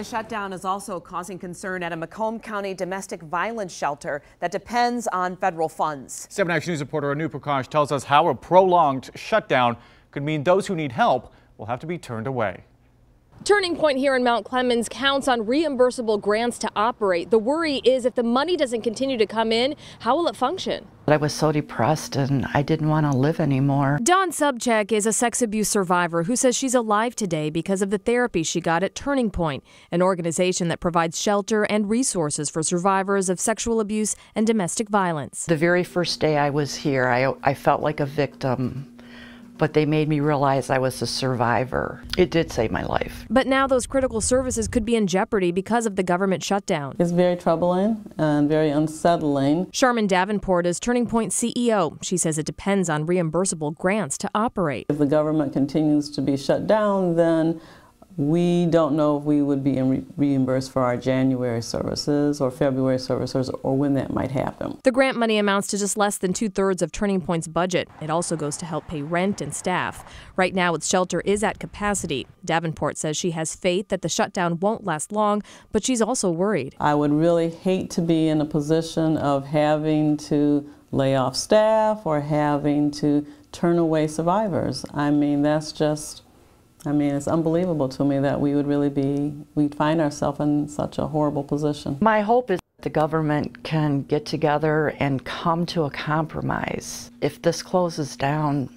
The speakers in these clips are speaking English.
The shutdown is also causing concern at a Macomb County domestic violence shelter that depends on federal funds. 7 Action News reporter Anu Prakash tells us how a prolonged shutdown could mean those who need help will have to be turned away. Turning Point here in Mount Clemens counts on reimbursable grants to operate. The worry is if the money doesn't continue to come in, how will it function? I was so depressed and I didn't want to live anymore. Dawn Subcheck is a sex abuse survivor who says she's alive today because of the therapy she got at Turning Point, an organization that provides shelter and resources for survivors of sexual abuse and domestic violence. The very first day I was here, I felt like a victim. But they made me realize I was a survivor. It did save my life. But now those critical services could be in jeopardy because of the government shutdown. It's very troubling and very unsettling. Sharman Davenport is Turning Point CEO. She says it depends on reimbursable grants to operate. If the government continues to be shut down, then we don't know if we would be reimbursed for our January services or February services or when that might happen. The grant money amounts to just less than 2/3 of Turning Point's budget. It also goes to help pay rent and staff. Right now, its shelter is at capacity. Davenport says she has faith that the shutdown won't last long, but she's also worried. I would really hate to be in a position of having to lay off staff or having to turn away survivors. I mean, it's unbelievable to me that we'd find ourselves in such a horrible position. My hope is that the government can get together and come to a compromise. If this closes down,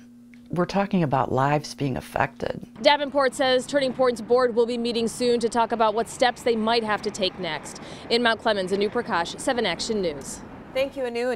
we're talking about lives being affected. Davenport says Turning Point's board will be meeting soon to talk about what steps they might have to take next. In Mount Clemens, Anu Prakash, 7 Action News. Thank you, Anu.